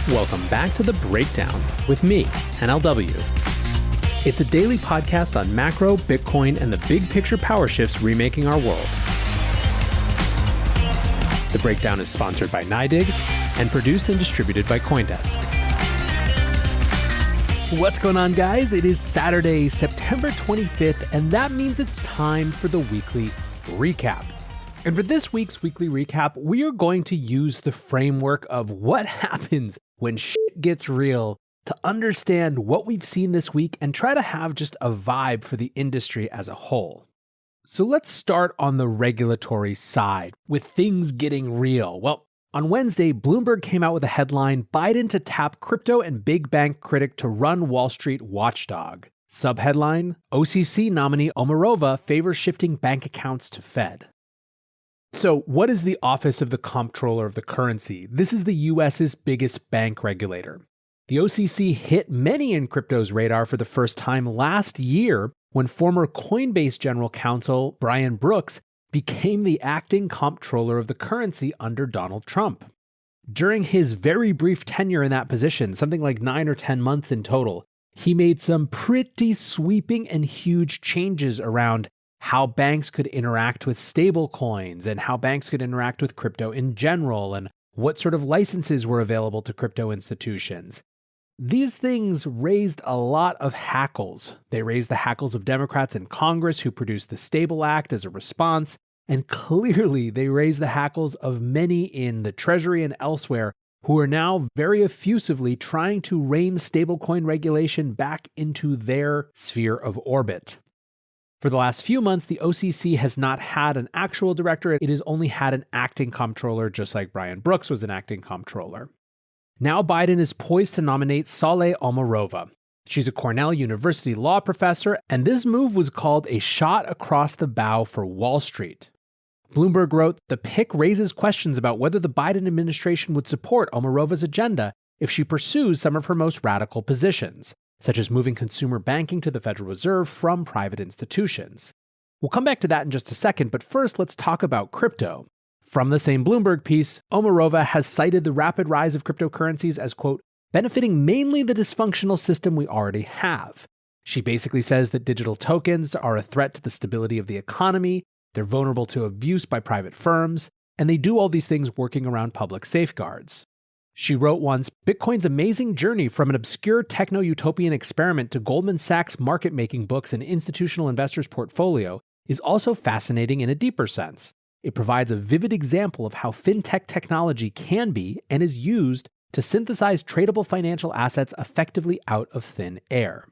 Welcome back to The Breakdown with me, NLW. It's a daily podcast on macro, Bitcoin, and the big picture power shifts remaking our world. The Breakdown is sponsored by NYDIG and produced and distributed by CoinDesk. What's going on, guys? It is Saturday, September 25th, and that means it's time for the weekly recap. And for this week's weekly recap, we are going to use the framework of what happens when shit gets real to understand what we've seen this week and try to have just a vibe for the industry as a whole. So let's start on the regulatory side with things getting real. Well, on Wednesday, Bloomberg came out with a headline, Biden to tap crypto and big bank critic to run Wall Street watchdog. Subheadline, OCC nominee Omarova favors shifting bank accounts to Fed. So what is the Office of the Comptroller of the Currency? This is the US's biggest bank regulator. The OCC hit many in crypto's radar for the first time last year when former Coinbase General Counsel Brian Brooks became the acting comptroller of the currency under Donald Trump. During his very brief tenure in that position, something like 9 or 10 months in total, he made some pretty sweeping and huge changes around how banks could interact with stable coins and how banks could interact with crypto in general and what sort of licenses were available to crypto institutions. These things raised a lot of hackles. They raised the hackles of Democrats in Congress who produced the Stable Act as a response, and clearly they raised the hackles of many in the Treasury and elsewhere who are now very effusively trying to rein stablecoin regulation back into their sphere of orbit. For the last few months, the OCC has not had an actual director. It has only had an acting comptroller, just like Brian Brooks was an acting comptroller. Now Biden is poised to nominate Saleh Omarova. She's a Cornell University law professor, and this move was called a shot across the bow for Wall Street. Bloomberg wrote, the pick raises questions about whether the Biden administration would support Omarova's agenda if she pursues some of her most radical positions, such as moving consumer banking to the Federal Reserve from private institutions. We'll come back to that in just a second, but first let's talk about crypto. From the same Bloomberg piece, Omarova has cited the rapid rise of cryptocurrencies as, quote, benefiting mainly the dysfunctional system we already have. She basically says that digital tokens are a threat to the stability of the economy, they're vulnerable to abuse by private firms, and they do all these things working around public safeguards. She wrote once, Bitcoin's amazing journey from an obscure techno-utopian experiment to Goldman Sachs market-making books and institutional investors' portfolio is also fascinating in a deeper sense. It provides a vivid example of how fintech technology can be and is used to synthesize tradable financial assets effectively out of thin air.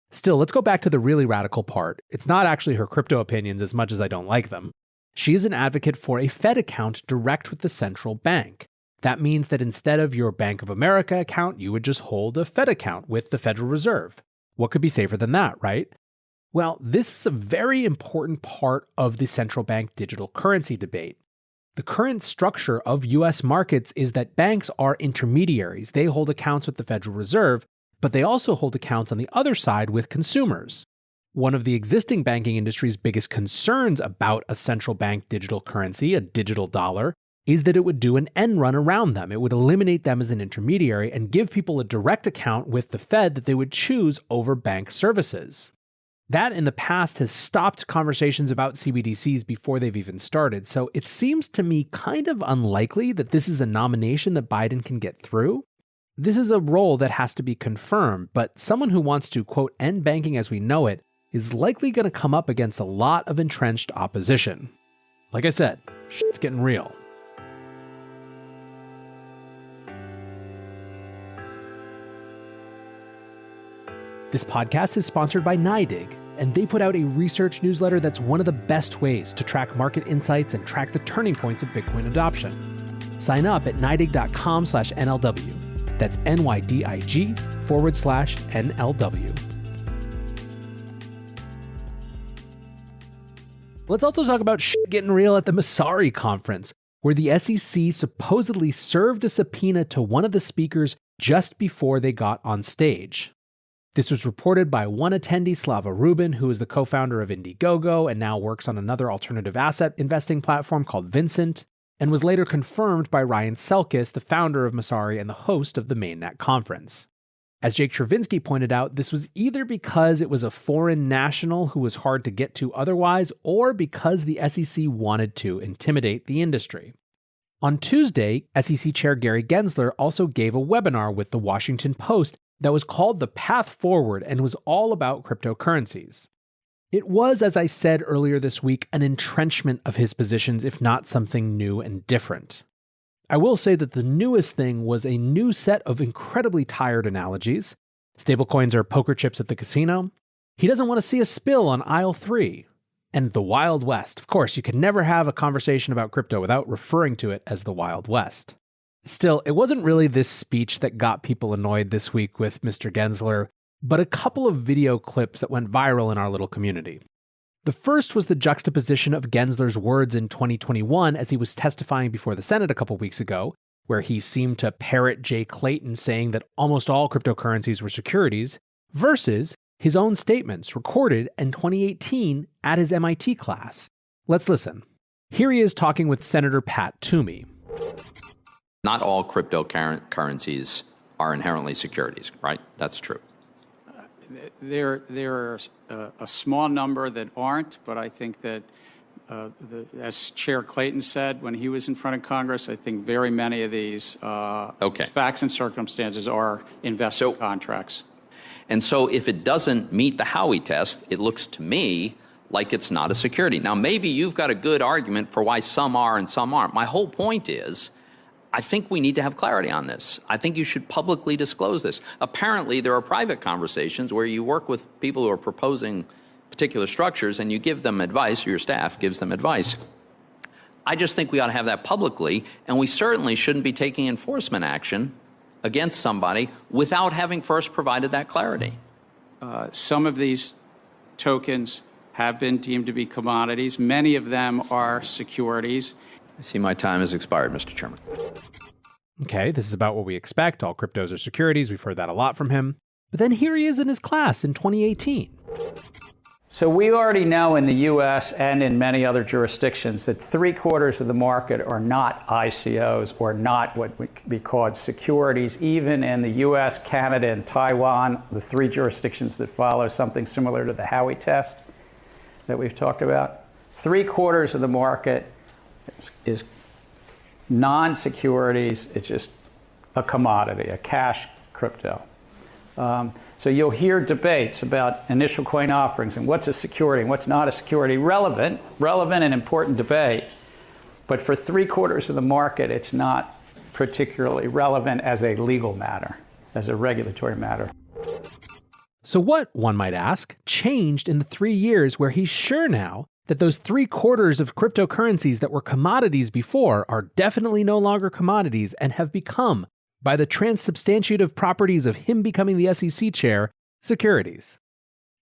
Still, let's go back to the really radical part. It's not actually her crypto opinions as much as I don't like them. She is an advocate for a Fed account direct with the central bank. That means that instead of your Bank of America account, you would just hold a Fed account with the Federal Reserve. What could be safer than that, right? Well, this is a very important part of the central bank digital currency debate. The current structure of US markets is that banks are intermediaries. They hold accounts with the Federal Reserve, but they also hold accounts on the other side with consumers. One of the existing banking industry's biggest concerns about a central bank digital currency, a digital dollar, is that it would do an end run around them. It would eliminate them as an intermediary and give people a direct account with the Fed that they would choose over bank services. That in the past has stopped conversations about CBDCs before they've even started, so it seems to me kind of unlikely that this is a nomination that Biden can get through. This is a role that has to be confirmed, but someone who wants to, quote, end banking as we know it is likely going to come up against a lot of entrenched opposition. Like I said, shit's getting real. This podcast is sponsored by NYDIG, and they put out a research newsletter that's one of the best ways to track market insights and track the turning points of Bitcoin adoption. Sign up at NYDIG.com/NLW. That's NYDIG/NLW. Let's also talk about shit getting real at the Messari conference, where the SEC supposedly served a subpoena to one of the speakers just before they got on stage. This was reported by one attendee, Slava Rubin, who is the co-founder of Indiegogo and now works on another alternative asset investing platform called Vincent. and was later confirmed by Ryan Selkis, the founder of Messari and the host of the Mainnet conference. As Jake Chervinsky pointed out, this was either because it was a foreign national who was hard to get to otherwise, or because the SEC wanted to intimidate the industry. On Tuesday, SEC Chair Gary Gensler also gave a webinar with the Washington Post that was called The Path Forward and was all about cryptocurrencies. It was, as I said earlier this week, an entrenchment of his positions, if not something new and different. I will say that the newest thing was a new set of incredibly tired analogies. Stablecoins are poker chips at the casino. He doesn't want to see a spill on aisle 3. And the Wild West. Of course, you can never have a conversation about crypto without referring to it as the Wild West. Still, it wasn't really this speech that got people annoyed this week with Mr. Gensler, but a couple of video clips that went viral in our little community. The first was the juxtaposition of Gensler's words in 2021 as he was testifying before the Senate a couple weeks ago, where he seemed to parrot Jay Clayton saying that almost all cryptocurrencies were securities, versus his own statements recorded in 2018 at his MIT class. Let's listen. Here he is talking with Senator Pat Toomey. Not all cryptocurrencies are inherently securities, right? That's true. There are a small number that aren't, but I think that, as Chair Clayton said when he was in front of Congress, I think very many of these facts and circumstances are investment contracts. And so if it doesn't meet the Howey test, it looks to me like it's not a security. Now, maybe you've got a good argument for why some are and some aren't. My whole point is, I think we need to have clarity on this. I think you should publicly disclose this. Apparently, there are private conversations where you work with people who are proposing particular structures and you give them advice, or your staff gives them advice. I just think we ought to have that publicly, and we certainly shouldn't be taking enforcement action against somebody without having first provided that clarity. Some of these tokens have been deemed to be commodities. Many of them are securities. I see my time has expired, Mr. Chairman. Okay, this is about what we expect. All cryptos are securities. We've heard that a lot from him. But then here he is in his class in 2018. So we already know in the U.S. and in many other jurisdictions that 3/4 of the market are not ICOs or not what would be called securities. Even in the U.S., Canada, and Taiwan, the 3 jurisdictions that follow something similar to the Howey test that we've talked about, 3/4 of the market is non-securities. It's just a commodity, a cash crypto. So you'll hear debates about initial coin offerings and what's a security and what's not a security. Relevant and important debate. But for 3/4 of the market, it's not particularly relevant as a legal matter, as a regulatory matter. So what, one might ask, changed in the 3 years where he's sure now that those 3/4 of cryptocurrencies that were commodities before are definitely no longer commodities and have become, by the transubstantiative properties of him becoming the SEC chair, securities?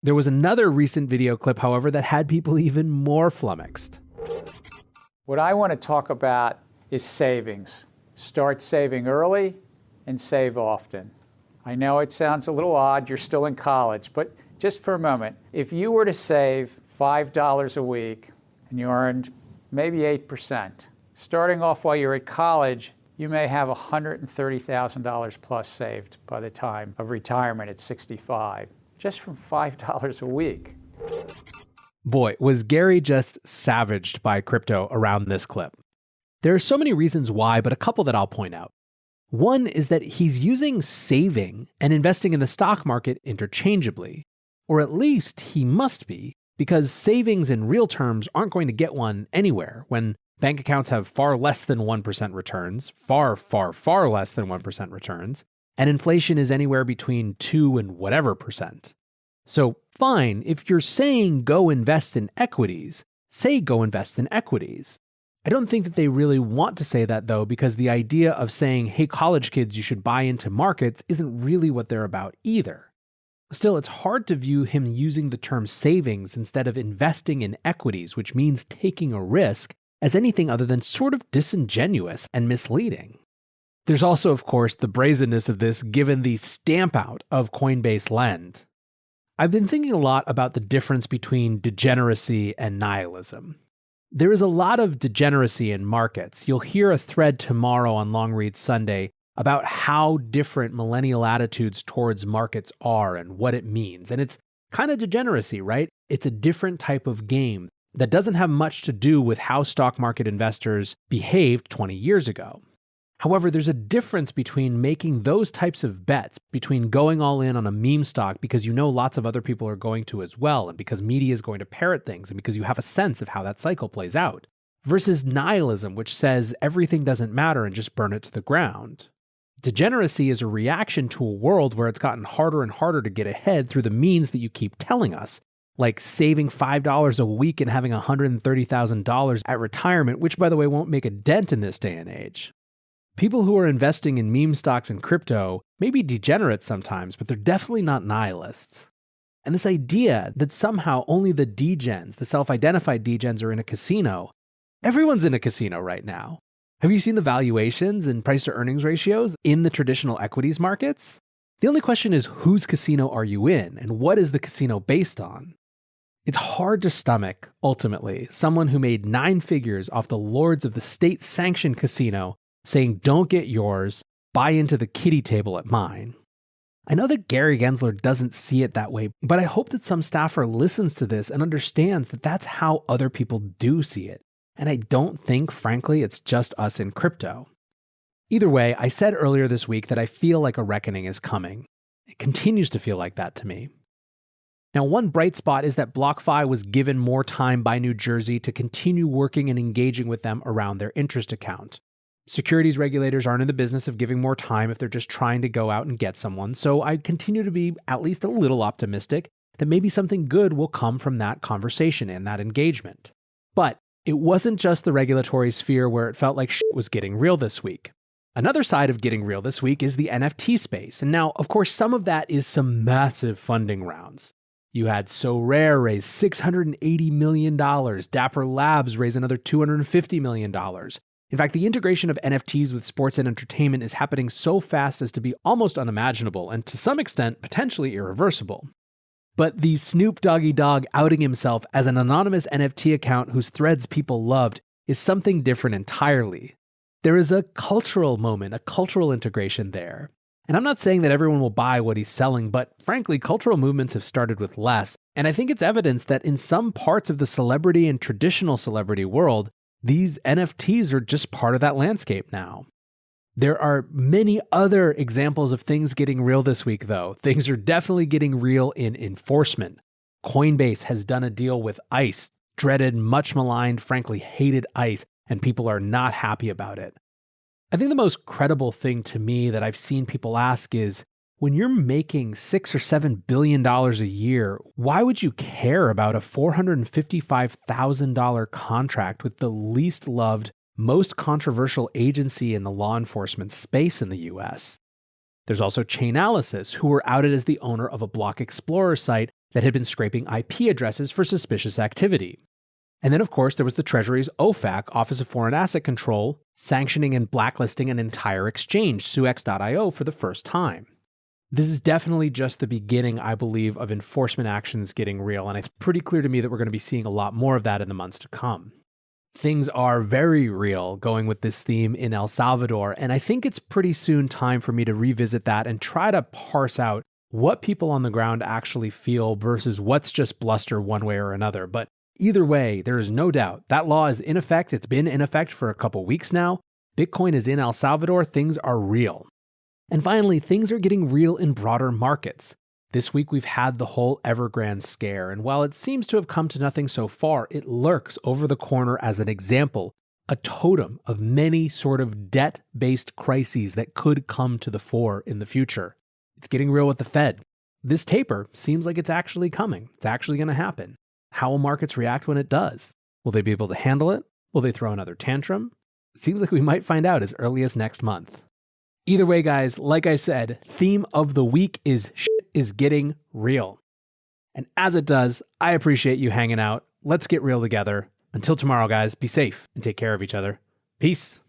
There was another recent video clip, however, that had people even more flummoxed. What I want to talk about is savings. Start saving early and save often. I know it sounds a little odd, you're still in college, but just for a moment, if you were to save $5 a week and you earned maybe 8%, starting off while you're at college, you may have $130,000 plus saved by the time of retirement at 65, just from $5 a week. Boy, was Gary just savaged by crypto around this clip. There are so many reasons why, but a couple that I'll point out. One is that he's using saving and investing in the stock market interchangeably, or at least he must be, because savings in real terms aren't going to get one anywhere when bank accounts have far less than 1% returns, far, far, far less than 1% returns, and inflation is anywhere between 2 and whatever percent. So fine, if you're saying go invest in equities, say go invest in equities. I don't think that they really want to say that though, because the idea of saying, hey, college kids, you should buy into markets isn't really what they're about either. Still, it's hard to view him using the term savings instead of investing in equities, which means taking a risk, as anything other than sort of disingenuous and misleading. There's also, of course, the brazenness of this given the stamp out of Coinbase Lend. I've been thinking a lot about the difference between degeneracy and nihilism. There is a lot of degeneracy in markets. You'll hear a thread tomorrow on Long Read Sunday about how different millennial attitudes towards markets are and what it means. And it's kind of degeneracy, right? It's a different type of game that doesn't have much to do with how stock market investors behaved 20 years ago. However, there's a difference between making those types of bets, between going all in on a meme stock because you know lots of other people are going to as well, and because media is going to parrot things, and because you have a sense of how that cycle plays out, versus nihilism, which says everything doesn't matter and just burn it to the ground. Degeneracy is a reaction to a world where it's gotten harder and harder to get ahead through the means that you keep telling us, like saving $5 a week and having $130,000 at retirement, which, by the way, won't make a dent in this day and age. People who are investing in meme stocks and crypto may be degenerates sometimes, but they're definitely not nihilists. And this idea that somehow only the degens, the self-identified degens, are in a casino, everyone's in a casino right now. Have you seen the valuations and price-to-earnings ratios in the traditional equities markets? The only question is, whose casino are you in, and what is the casino based on? It's hard to stomach, ultimately, someone who made 9 figures off the lords of the state-sanctioned casino saying, don't get yours, buy into the kiddie table at mine. I know that Gary Gensler doesn't see it that way, but I hope that some staffer listens to this and understands that that's how other people do see it. And I don't think, frankly, it's just us in crypto. Either way, I said earlier this week that I feel like a reckoning is coming. It continues to feel like that to me. Now, one bright spot is that BlockFi was given more time by New Jersey to continue working and engaging with them around their interest account. Securities regulators aren't in the business of giving more time if they're just trying to go out and get someone, so I continue to be at least a little optimistic that maybe something good will come from that conversation and that engagement. But it wasn't just the regulatory sphere where it felt like shit was getting real this week. Another side of getting real this week is the NFT space, and now, of course, some of that is some massive funding rounds. You had SoRare raise $680 million, Dapper Labs raise another $250 million. In fact, the integration of NFTs with sports and entertainment is happening so fast as to be almost unimaginable and to some extent potentially irreversible. But the Snoop Doggy Dogg outing himself as an anonymous NFT account whose threads people loved is something different entirely. There is a cultural moment, a cultural integration there. And I'm not saying that everyone will buy what he's selling, but frankly, cultural movements have started with less. And I think it's evidence that in some parts of the celebrity and traditional celebrity world, these NFTs are just part of that landscape now. There are many other examples of things getting real this week, though. Things are definitely getting real in enforcement. Coinbase has done a deal with ICE, dreaded, much maligned, frankly hated ICE, and people are not happy about it. I think the most credible thing to me that I've seen people ask is, when you're making $6 or $7 billion a year, why would you care about a $455,000 contract with the least loved, most controversial agency in the law enforcement space in the US? There's also Chainalysis, who were outed as the owner of a Block Explorer site that had been scraping IP addresses for suspicious activity. And then, of course, there was the Treasury's OFAC, Office of Foreign Asset Control, sanctioning and blacklisting an entire exchange, Suex.io, for the first time. This is definitely just the beginning, I believe, of enforcement actions getting real, and it's pretty clear to me that we're going to be seeing a lot more of that in the months to come. Things are very real going with this theme in El Salvador, and I think it's pretty soon time for me to revisit that and try to parse out what people on the ground actually feel versus what's just bluster one way or another. But either way, there is no doubt that law is in effect. It's been in effect for a couple weeks now. Bitcoin is in El Salvador. Things are real. And finally, things are getting real in broader markets. This week we've had the whole Evergrande scare, and while it seems to have come to nothing so far, it lurks over the corner as an example, a totem of many sort of debt-based crises that could come to the fore in the future. It's getting real with the Fed. This taper seems like it's actually coming. It's actually going to happen. How will markets react when it does? Will they be able to handle it? Will they throw another tantrum? It seems like we might find out as early as next month. Either way, guys, like I said, theme of the week is shit is getting real. And as it does, I appreciate you hanging out. Let's get real together. Until tomorrow, guys, be safe and take care of each other. Peace.